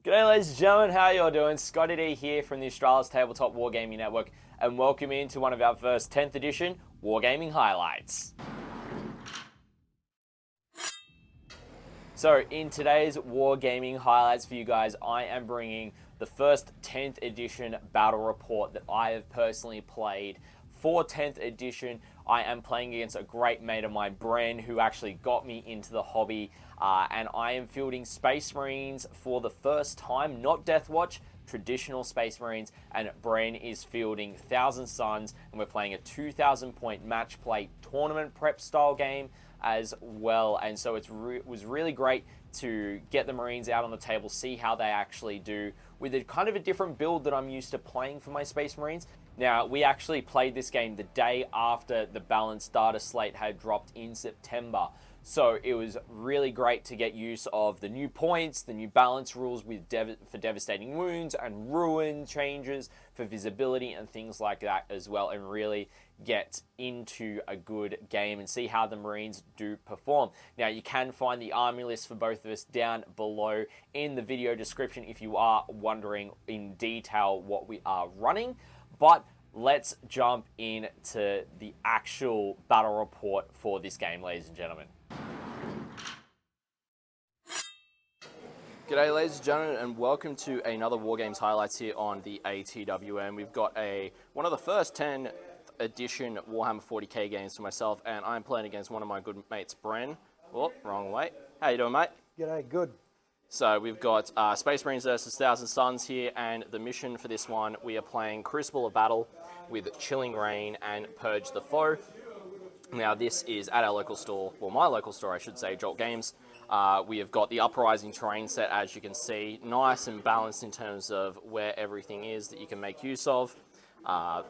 G'day ladies and gentlemen, how y'all doing? ScottyD here from the Australia's Tabletop Wargaming Network, and welcome into one of our first 10th edition Wargaming highlights. So in today's Wargaming highlights for you guys, I am bringing the first 10th edition battle report that I have personally played. For 10th edition, I am playing against a great mate of mine, Bren, who actually got me into the hobby. And I am fielding Space Marines for the first time, not Death Watch, traditional Space Marines, and Bren is fielding Thousand Suns, and we're playing a 2,000 point match play tournament prep style game as well. And so it was really great to get the Marines out on the table, see how they actually do with a kind of a different build that I'm used to playing for my Space Marines. Now, we actually played this game the day after the Balance Dataslate had dropped in September. So it was really great to get use of the new points, the new balance rules with for devastating wounds and ruin changes for visibility and things like that as well, and really get into a good game and see how the Marines do perform. Now, you can find the army list for both of us down below in the video description if you are wondering in detail what we are running. But let's jump into the actual battle report for this game, ladies and gentlemen. G'day ladies and gentlemen, and welcome to another Wargames highlights here on the ATWN. We've got one of the first 10th edition Warhammer 40k games for myself, and I'm playing against one of my good mates, Bren. Oh, wrong way. How you doing, mate? G'day, good. So we've got Space Marines versus Thousand Suns here, and the mission for this one, we are playing Crucible of Battle with Chilling Rain and Purge the Foe. Now this is at our local store, well my local store I should say, Jolt Games. We have got the Uprising terrain set, as you can see, nice and balanced in terms of where everything is that you can make use of.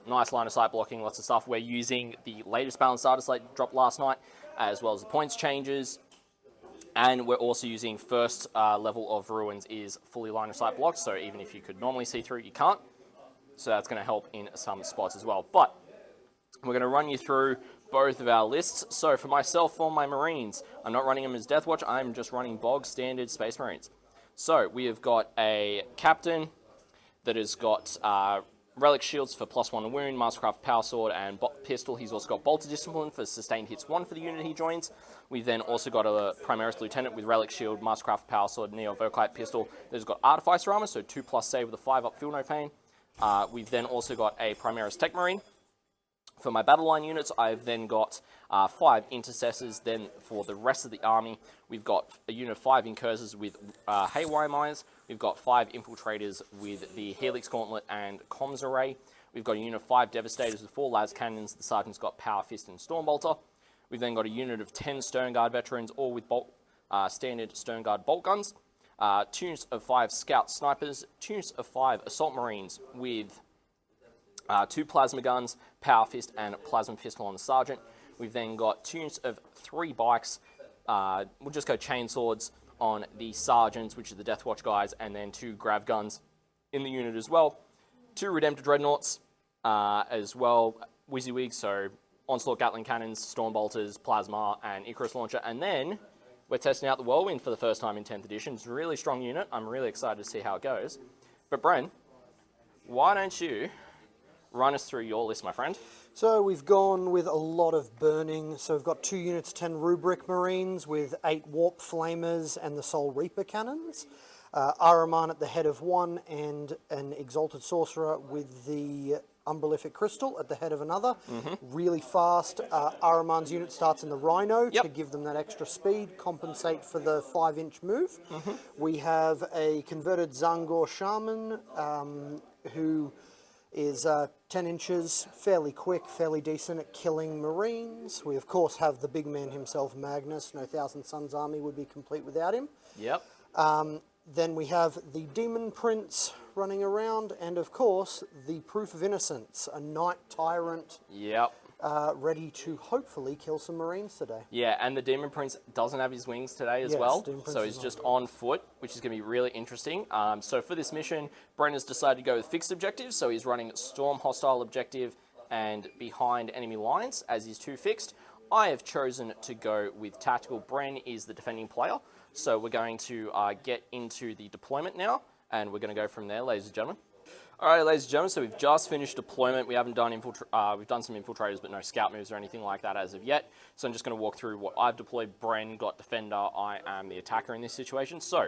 Nice line of sight blocking, lots of stuff. We're using the latest Balance Dataslate dropped last night, as well as the points changes. And we're also using first level of ruins is fully line of sight blocked, so even if you could normally see through, you can't. So that's going to help in some spots as well. But we're going to run you through both of our lists. So for myself, for my Marines, I'm not running them as Death Watch, I'm just running bog standard Space Marines. So we have got a captain that has got Relic shields for +1 to wound, Mastercraft Power Sword and pistol. He's also got Bolter Discipline for sustained hits 1 for the unit he joins. We've then also got a Primaris Lieutenant with Relic Shield, Mastercraft Power Sword, Neo Voclite Pistol. There's got Artificer Armor, so 2+ save with a 5 up, feel no pain. We've then also got a Primaris Tech Marine. For my battle line units, I've then got 5 Intercessors. Then for the rest of the army, we've got a unit of 5 Incursors with Haywire Mines. We've got 5 Infiltrators with the Helix Gauntlet and Comms Array. We've got a unit of 5 Devastators with 4 Las Cannons. The Sergeant's got Power Fist and Stormbolter. We've then got a unit of 10 Sternguard Veterans, all with standard Sternguard Bolt Guns. 2 units of 5 Scout Snipers. 2 units of 5 Assault Marines with 2 Plasma Guns, Power Fist and Plasma Pistol on the Sergeant. We've then got 2 units of 3 Bikes. We'll just go Chainswords on the Sergeants, which are the Death Watch guys, and then 2 Grav Guns in the unit as well. 2 Redemptor Dreadnoughts as well, WYSIWYG, so Onslaught Gatling Cannons, Stormbolters, Plasma, and Icarus Launcher. And then we're testing out the Whirlwind for the first time in 10th edition. It's a really strong unit. I'm really excited to see how it goes. But Bren, why don't you run us through your list, my friend? So we've gone with a lot of burning. So we've got 2 units, 10 Rubric Marines with 8 Warp Flamers and the Soul Reaper Cannons. Ahriman at the head of 1 and an Exalted Sorcerer with the Umbralific Crystal at the head of another. Really fast. Ahriman's unit starts in the Rhino to give them that extra speed, compensate for the 5-inch move. We have a converted Zangor Shaman who is 10 inches, fairly quick, fairly decent at killing Marines. We, of course, have the big man himself, Magnus. No Thousand Suns army would be complete without him. Yep. Then we have the Demon Prince running around, and, of course, the Proof of Innocence, a Knight Tyrant. Yep. Ready to hopefully kill some Marines today. Yeah, and the Demon Prince doesn't have his wings today as well, so he's just on foot, which is going to be really interesting. So for this mission, Bren has decided to go with fixed objectives, so he's running Storm Hostile Objective and Behind Enemy Lines as his 2 fixed. I have chosen to go with Tactical. Bren is the defending player, so we're going to get into the deployment now. and we're going to go from there, ladies and gentlemen. All right, ladies and gentlemen, so we've just finished deployment. We haven't done we've done some infiltrators, but no scout moves or anything like that as of yet. So I'm just going to walk through what I've deployed. Bren got defender. I am the attacker in this situation. So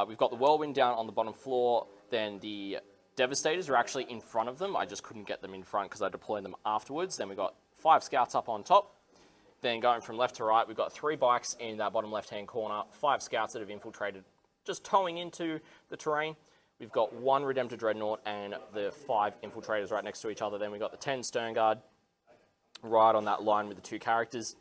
we've got the whirlwind down on the bottom floor. Then the devastators are actually in front of them. I just couldn't get them in front because I deployed them afterwards. Then we've got 5 scouts up on top. Then going from left to right, we've got 3 bikes in that bottom left-hand corner, 5 scouts that have infiltrated, just towing into the terrain. We've got 1 Redemptor Dreadnought and the 5 infiltrators right next to each other. Then we've got the 10 Stern Guard right on that line with the 2 characters.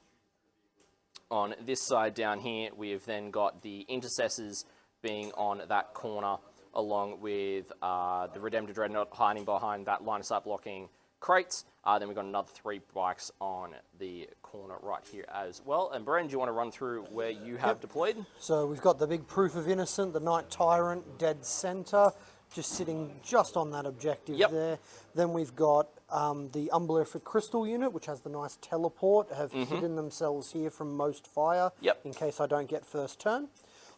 On this side down here, we've then got the intercessors being on that corner, along with the Redemptor Dreadnought hiding behind that line of sight blocking crates. Then we've got another 3 bikes on the corner right here as well. And Bren, do you want to run through where you have deployed? So we've got the big Proof of Innocent, the Knight Tyrant, dead center, just sitting just on that objective there. Then we've got the Umbellific Crystal unit, which has the nice teleport, have hidden themselves here from most fire in case I don't get first turn.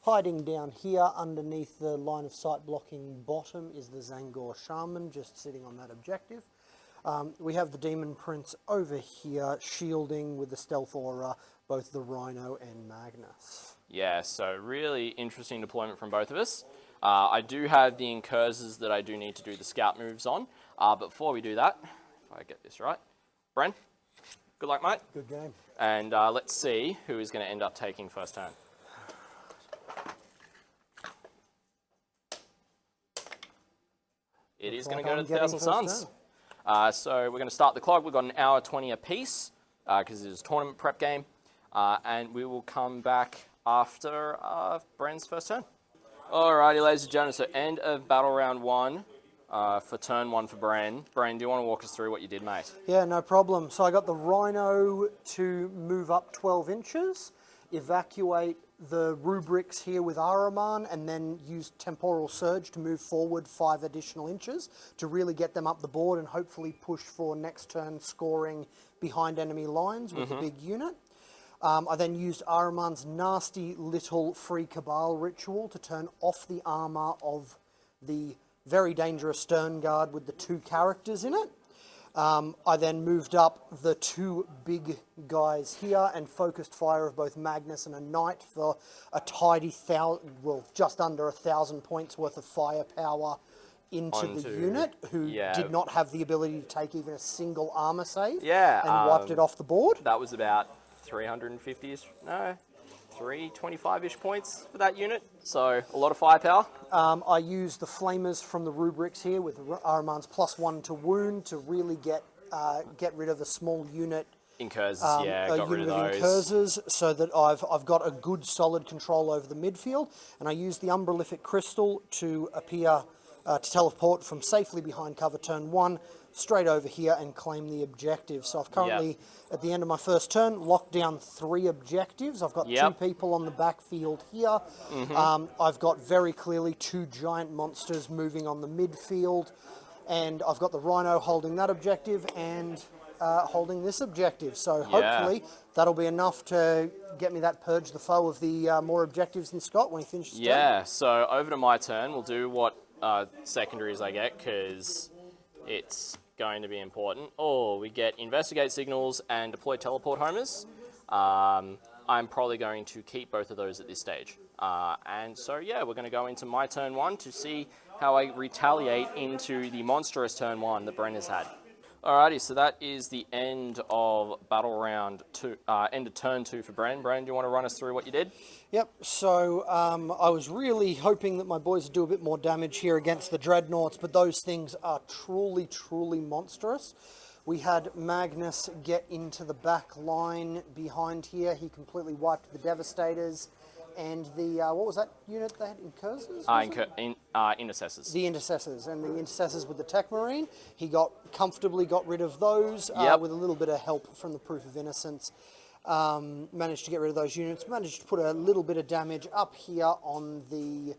Hiding down here underneath the line of sight blocking bottom is the Zangor Shaman, just sitting on that objective. We have the Demon Prince over here, shielding with the Stealth Aura, both the Rhino and Magnus. Yeah, so really interesting deployment from both of us. I do have the Incursors that I do need to do the scout moves on. But before we do that, if I get this right, Bren, good luck, mate. Good game. And let's see who is going to end up taking first turn. It is going to go to the Thousand Suns. So we're going to start the clock. We've got an hour 20 apiece because it is a tournament prep game. And we will come back after Bren's first turn. Alrighty, ladies and gentlemen, so end of battle round 1 for turn 1 for Bren. Bren, do you want to walk us through what you did, mate? Yeah, no problem. So I got the Rhino to move up 12 inches, evacuate the rubrics here with Ahriman, and then use Temporal Surge to move forward 5 additional inches to really get them up the board and hopefully push for next turn scoring behind enemy lines with the big unit. I then used Ahriman's nasty little free Cabal ritual to turn off the armor of the very dangerous Stern Guard with the 2 characters in it. I then moved up the 2 big guys here and focused fire of both Magnus and a Knight for a tidy just under 1,000 points worth of firepower into the unit, who did not have the ability to take even a single armor save, and wiped it off the board. That was about 350-ish, no, 325-ish points for that unit, so a lot of firepower. I used the Flamers from the rubrics here with Ahriman's +1 to wound to really get rid of a small unit. Incursors, got rid of those. Incursors, so that I've got a good solid control over the midfield, and I used the Umbellific Crystal to appear to teleport from safely behind cover turn 1 straight over here and claim the objective. So I've currently, at the end of my first turn, locked down 3 objectives. I've got 2 people on the backfield here. I've got very clearly 2 giant monsters moving on the midfield, and I've got the Rhino holding that objective and holding this objective. So hopefully that'll be enough to get me that Purge the Foe of the more objectives than Scott when he finishes his turn. So over to my turn. We'll do what secondaries I get, because it's going to be important. We get Investigate Signals and Deploy Teleport Homers. I'm probably going to keep both of those at this stage. And so, we're going to go into my turn 1 to see how I retaliate into the monstrous turn 1 that Bren has had. Alrighty, so that is the end of battle round 2, end of turn 2 for Bren. Bren, do you want to run us through what you did? Yep, so I was really hoping that my boys would do a bit more damage here against the Dreadnoughts, but those things are truly, truly monstrous. We had Magnus get into the back line behind here. He completely wiped the Devastators. And the, what was that unit they had? Incursors? Intercessors. The Intercessors. And the Intercessors with the Tech Marine. He comfortably got rid of those with a little bit of help from the Proof of Innocence. Managed to get rid of those units. Managed to put a little bit of damage up here on the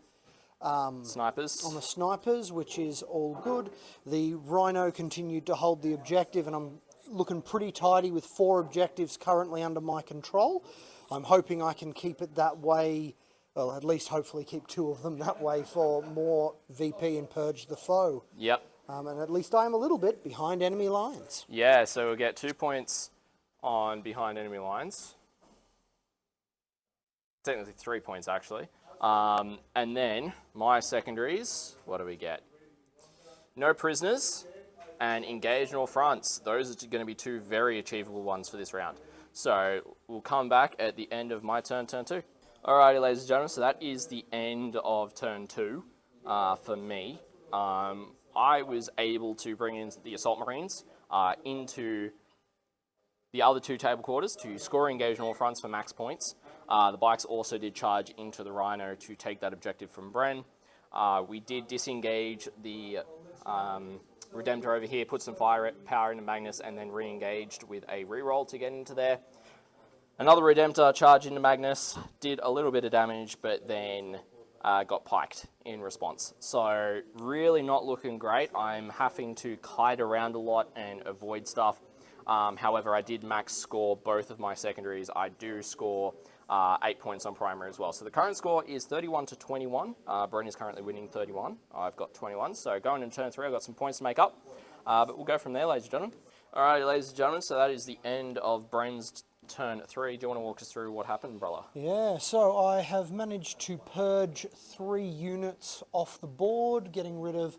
snipers. On the snipers, which is all good. The Rhino continued to hold the objective, and I'm looking pretty tidy with 4 objectives currently under my control. I'm hoping I can keep it that way Well, at least hopefully keep 2 of them that way for more VP and Purge the Foe. Yep. And at least I'm a little bit behind enemy lines. Yeah, so we'll get 2 points on behind enemy lines. Technically 3 points, actually. And then my secondaries, what do we get? No prisoners and engage in all fronts. Those are going to be 2 very achievable ones for this round. So we'll come back at the end of my turn 2. Alrighty, ladies and gentlemen, so that is the end of turn 2 for me. I was able to bring in the Assault Marines into the other 2 table quarters to score engage on all fronts for max points. The bikes also did charge into the Rhino to take that objective from Bren. We did disengage the Redemptor over here, put some firepower into Magnus, and then re-engaged with a reroll to get into there. Another Redemptor charged into Magnus, did a little bit of damage, but then got piked in response. So really not looking great. I'm having to kite around a lot and avoid stuff. However, I did max score both of my secondaries. I do score 8 points on primary as well. So the current score is 31 to 21. Bren is currently winning 31. I've got 21. So going into turn 3, I've got some points to make up. But we'll go from there, ladies and gentlemen. All right, ladies and gentlemen, so that is the end of Bren's turn 3. Do you want to walk us through what happened, brother? Yeah, so I have managed to purge 3 units off the board, getting rid of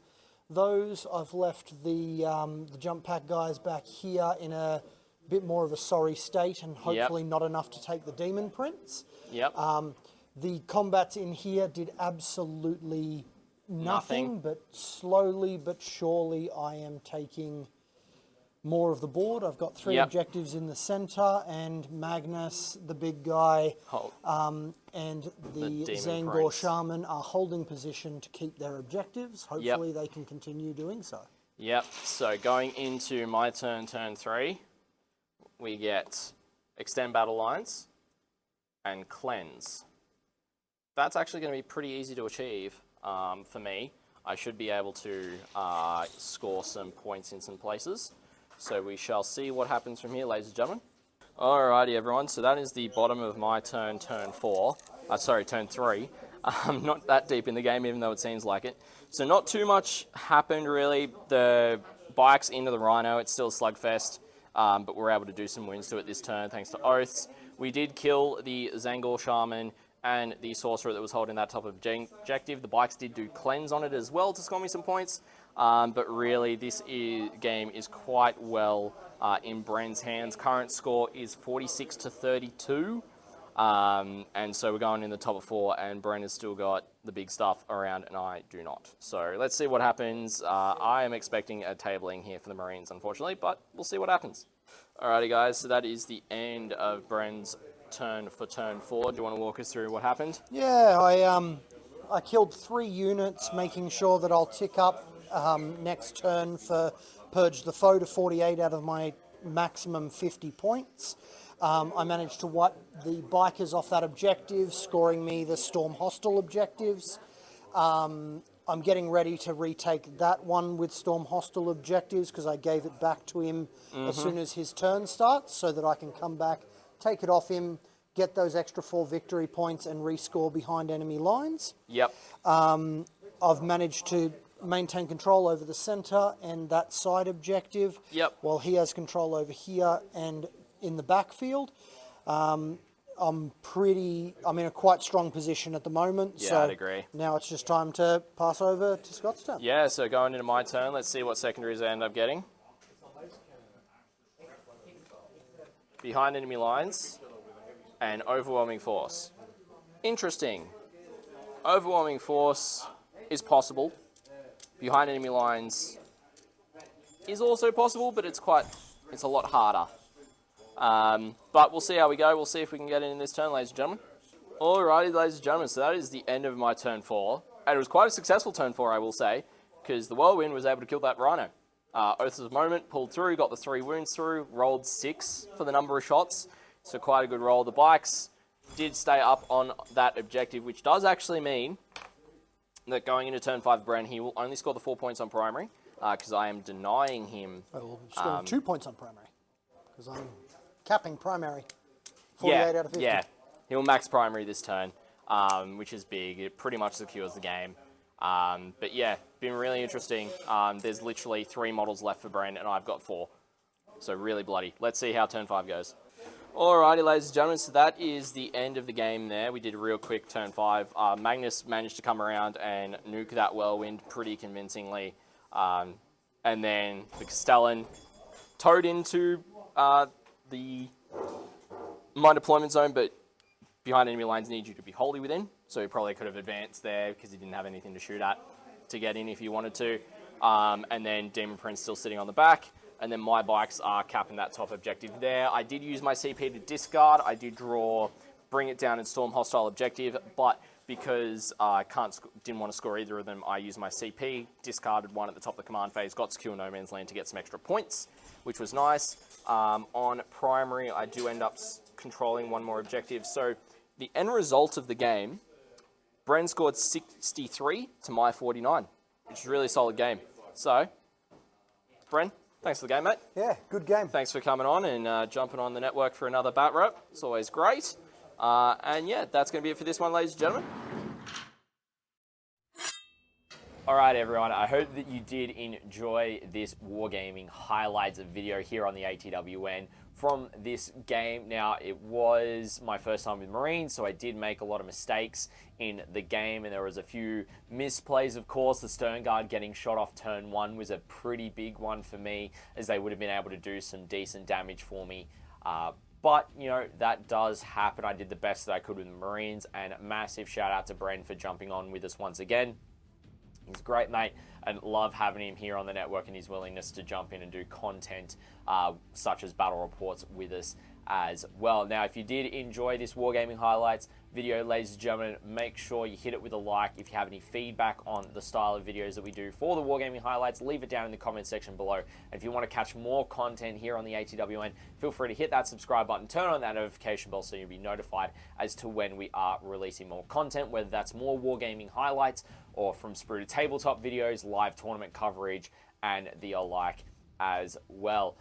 those. I've left the jump pack guys back here in a bit more of a sorry state, and hopefully not enough to take the Demon Prince. Yep. The combats in here did absolutely nothing, but slowly but surely I am taking more of the board. I've got 3 objectives in the center, and Magnus, the big guy, and the Zangor Shaman are holding position to keep their objectives. Hopefully they can continue doing so. Yep, so going into my turn 3, we get Extend Battle Lines and Cleanse. That's actually going to be pretty easy to achieve for me. I should be able to score some points in some places. So we shall see what happens from here, ladies and gentlemen. Alrighty, everyone. So that is the bottom of my turn 4. Turn 3. Not that deep in the game, even though it seems like it. So not too much happened, really. The bikes into the Rhino, it's still a slugfest, but we're able to do some wins to it this turn, thanks to Oaths. We did kill the Zangor Shaman and the Sorcerer that was holding that top objective. The bikes did do Cleanse on it as well to score me some points. But really, this game is quite well in Bren's hands. Current score is 46 to 32. And so we're going in the top of 4, and Bren has still got the big stuff around, and I do not. So let's see what happens. I am expecting a tabling here for the Marines, unfortunately, but we'll see what happens. Alrighty, guys, so that is the end of Bren's turn for turn 4. Do you want to walk us through what happened? Yeah, I killed 3 units, making sure that I'll tick up next turn for Purge the Foe to 48 out of my maximum 50 points. I managed to wipe the bikers off that objective, scoring me the Storm Hostile objectives. I'm getting ready to retake that one with Storm Hostile objectives because I gave it back to him as soon as his turn starts, so that I can come back, take it off him, get those extra 4 victory points and rescore behind enemy lines. Yep. I've managed to maintain control over the center and that side objective. Yep. While he has control over here and in the backfield. I'm in a quite strong position at the moment. Yeah, so I'd agree. Now it's just time to pass over to Scott's turn. Yeah, so going into my turn, let's see what secondaries I end up getting. Behind enemy lines and overwhelming force. Interesting. Overwhelming force is possible. Behind enemy lines is also possible, but it's a lot harder. But we'll see how we go. We'll see if we can get in this turn, ladies and gentlemen. Alrighty, ladies and gentlemen, so that is the end of my turn 4. And it was quite a successful turn 4, I will say, because the Whirlwind was able to kill that Rhino. Oaths of Moment pulled through, got the 3 wounds through, rolled 6 for the number of shots. So quite a good roll. The bikes did stay up on that objective, which does actually mean that going into turn 5, Bren, he will only score the 4 points on primary, because I am denying him. I will score 2 points on primary, because I'm capping primary. 48 out of 50. Yeah, he'll max primary this turn. which is big. It pretty much secures the game. But yeah, been really interesting. There's literally 3 models left for Bren, and I've got 4. So really bloody. Let's see how turn 5 goes. Alrighty, ladies and gentlemen, so that is the end of the game there. We did a real quick turn 5. Magnus managed to come around and nuke that whirlwind pretty convincingly. And then the Castellan towed into the mine deployment zone, but behind enemy lines need you to be wholly within. So he probably could have advanced there because he didn't have anything to shoot at to get in if he wanted to. And then Demon Prince still sitting on the back. And then my bikes are capping that top objective there. I did use my CP to discard. I did draw, bring it down and storm hostile objective, but because I didn't want to score either of them, I used my CP, discarded one at the top of the command phase, got Secure No Man's Land to get some extra points, which was nice. On primary, I do end up controlling one more objective. So the end result of the game, Bren scored 63 to my 49, which is a really solid game. So, Bren, thanks for the game, mate. Yeah, good game. Thanks for coming on and jumping on the network for another bat rep. It's always great. And yeah, that's going to be it for this one, ladies and gentlemen. All right, everyone. I hope that you did enjoy this Wargaming highlights video here on the ATWN from this game. Now, it was my first time with Marines, so I did make a lot of mistakes in the game, and there was a few misplays, of course. The Stern Guard getting shot off turn 1 was a pretty big one for me, as they would have been able to do some decent damage for me. But, you know, that does happen. I did the best that I could with the Marines, and massive shout out to Bren for jumping on with us once again. He's a great mate, and love having him here on the network and his willingness to jump in and do content such as battle reports with us as well. Now, if you did enjoy this Wargaming highlights video, ladies and gentlemen, make sure you hit it with a like. If you have any feedback on the style of videos that we do for the Wargaming highlights, leave it down in the comment section below. And if you want to catch more content here on the ATWN, feel free to hit that subscribe button, turn on that notification bell so you'll be notified as to when we are releasing more content, whether that's more Wargaming highlights or from Sprue to Tabletop videos, live tournament coverage, and the alike as well.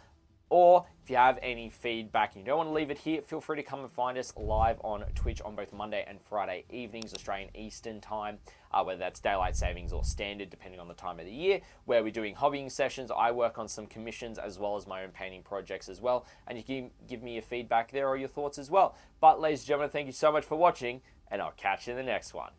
Or if you have any feedback and you don't want to leave it here, feel free to come and find us live on Twitch on both Monday and Friday evenings, Australian Eastern Time, whether that's daylight savings or standard, depending on the time of the year, where we're doing hobbying sessions. I work on some commissions as well as my own painting projects as well, and you can give me your feedback there or your thoughts as well. But ladies and gentlemen, thank you so much for watching, and I'll catch you in the next one.